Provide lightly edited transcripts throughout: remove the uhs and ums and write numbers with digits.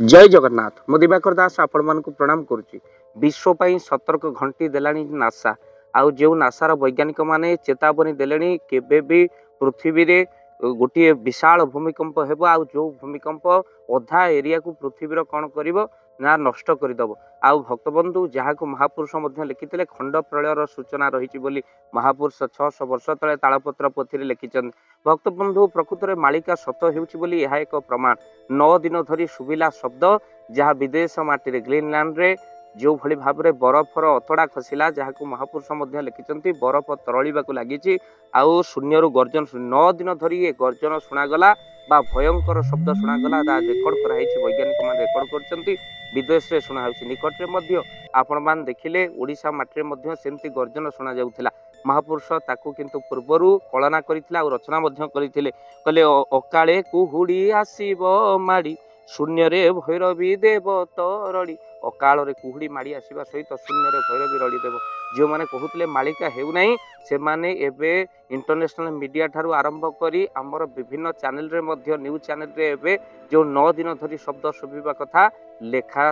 जय जगन्नाथ मु दिवाकर दास आपण मानक प्रणाम करुच्ची। विश्व पर सतर्क घंटी देलानी नासा आउ जो नासार वैज्ञानिक माने चेतावनी देले केबे भी पृथ्वी रे गोटे विशाल भूमिकंप हेबो आउ जो भूमिकंप अधा एरिया को पृथ्वीर कौन करिवो ना नष्ट करदब। आउ भक्तबंधु जहाँ को महापुरुष लिखिते खंड प्रलयर सूचना रही बोली महापुरुष 600 वर्ष तले तालपत्र पोथी लिखिं। भक्तबंधु प्रकृत में मालिका सत होगी एक प्रमाण। 9 दिन धरी शुभिला शब्द जहाँ विदेश माटी ग्रीनलैंड रे जो भली भाव में बरफर अतड़ा खसला जहाँ को महापुरुष लिखिं बरफ तरलिबा लगी आउ शून्य गर्जन 9 दिन धरी ये गर्जन शुणागला बा भयंकर शब्द शुणागला रेकर्ड कराई वैज्ञानिक मान रेकर्ड कर विदेश में शुणा निकट में आपण मान देखिले ओडिशा माटी में सेमती गर्जन शुणा जाउथिला। महापुरुष ताकू किंतु पूर्वर कलना करथिला और रचना करथिले कहले अकाले कुहुड़ी आसीबो माड़ी शून्य रे भैरवी देव तरड़ी। अकाल रे कुहुड़ी माड़ी आसीबा सहित शून्य रे भैरवी रड़ी देव। जो माने कहूतिले मालिका हेउ नाही से माने एबे इंटरनेशनल मीडिया ठारू आरंभ करी आमर विभिन्न चैनल रे मध्य न्यूज चैनल रे एबे जो 9 दिन धरी शब्द शुभिबा कथा लेखा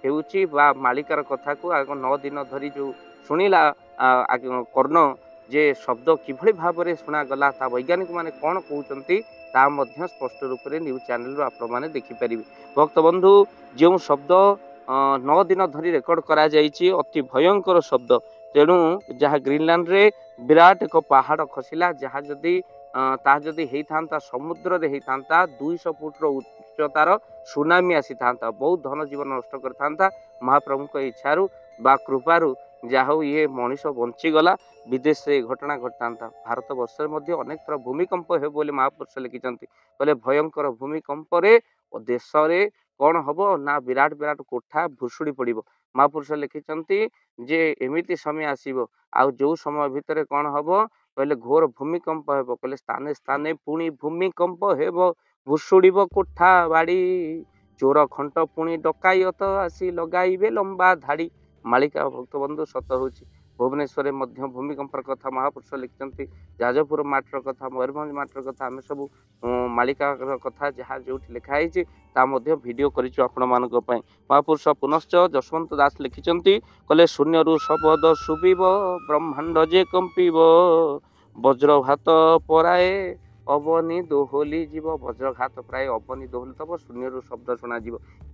हेउची बा मालिकार कथा को 9 दिन धरी जो शुणिला कर्ण जे शब्द किभली भाव में शुणागला ता वैज्ञानिक माने कौन कहते ता मध्य स्पष्ट रूप से न्यूज चैनल आपण मैंने देखिपारे। भक्त बंधु जो शब्द 9 दिन धरी रेकर्ड करा जाइछि अति भयंकर शब्द तेणु जहाँ ग्रीनलैंड रे विराट एक पहाड़ खसला जहाँ जदि जदि होता समुद्र रे होता 200 फुट उच्चतार सुनामी आसी था बहुत धन जीवन नष्ट कर महाप्रभु इच्छारू बा कृपारू जहा ये मनीष बंचीगला विदेश से घटना घटा भारत वर्ष में अनेक थर भूमिकंप हे बोली महापुरुष लिखिं कहले भयंकर भूमिकंप देश में कौन हम ना विराट विराट कोठा भुशुड़ी पड़। महापुरुष लिखिं जे एमिति समय आसब आउ जो समय भितर कौन हम कहले घोर भूमिकंप हेब कहले स्थाने स्थाने पुणी भूमिकंप हेब भुशुड़ब कोठा बाड़ी चोर खंट पुणी डकायत आसी लगाइबे लंबा धाड़ी। मालिका भक्त बंधु सत हो भुवनेश्वर भूमिकंप कथा महापुरुष लिखिं जाजपुर माटर कथा मयूरभंज माटर कथा आम सब मालिका कथा जहाँ जो लिखाई भिडियो कर महापुरुष पुनश्च जशवंत दास लिखिं कहले शून्य शबद शुभिब ब्रह्मांड जे कंपिब वज्रघात पराए अवनी दोहली जीव वज्रघात प्राय अवनी दोहली तब शून्य शब्द शुणा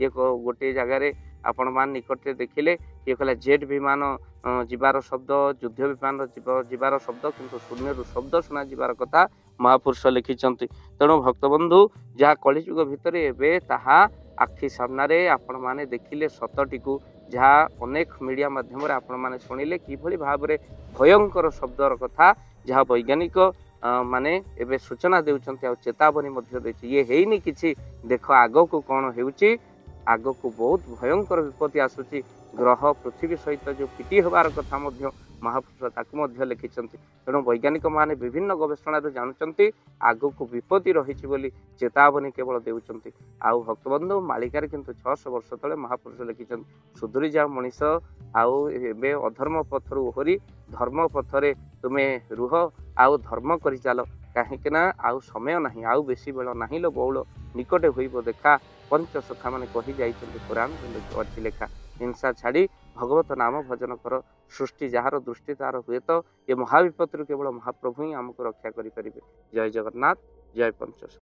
ये गोटे जगार आपण मान निकट देखिले ये कहला जेट विमान जीवार शब्द युद्ध विमान जीवार शब्द किंतु शून्य शब्द शुणा जीवार कथा महापुरुष लिखिं। तेणु भक्तबंधु जहाँ कलिजुग भितर एबे ताहा आखि सामने आपण माने देखिले सतटी को जहाँ अनेक मीडिया माध्यम आपण माने शुणिले किभली भाव में भयंकर शब्दर कथा जहाँ वैज्ञानिक माने एबे सूचना देउछन्ते आ चेतावनी मध्य देछि ये हेइनी किछि देख आग को कौन हेउछि आग को बहुत भयंकर विपत्ति आसुची ग्रह पृथ्वी सहित जो पिटी होबार कथा मध्य महापुरुष ताकू मध्य लिखिं। तेणु वैज्ञानिक माने विभिन्न गवेषणा जानते आग को विपत्ति रही बोली चेतावनी केवल देउछन्ते। आउ भक्तबंधु मालिकार किंतु 600 वर्ष तले महापुरुष लिखिं सुधुरी जा मनीष आउ एबे अधर्म पथरु ओहरी धर्म पथरे तुमे रुह आउ धर्म करि चाल कहीं आउ समय नहीं आउ बेसी बेल नहीं लो बौल निकटे होइबो देखा पंच सखा माने कही जाइछन्ते पुराण अच्छी लेखा हिंसा छाड़ी भगवत नाम भजन कर सृष्टि जार दृष्टि तार हुए तो ये महाविपत्ति केवल महाप्रभु ही आमको रक्षा करें। जय जगन्नाथ जय पंच।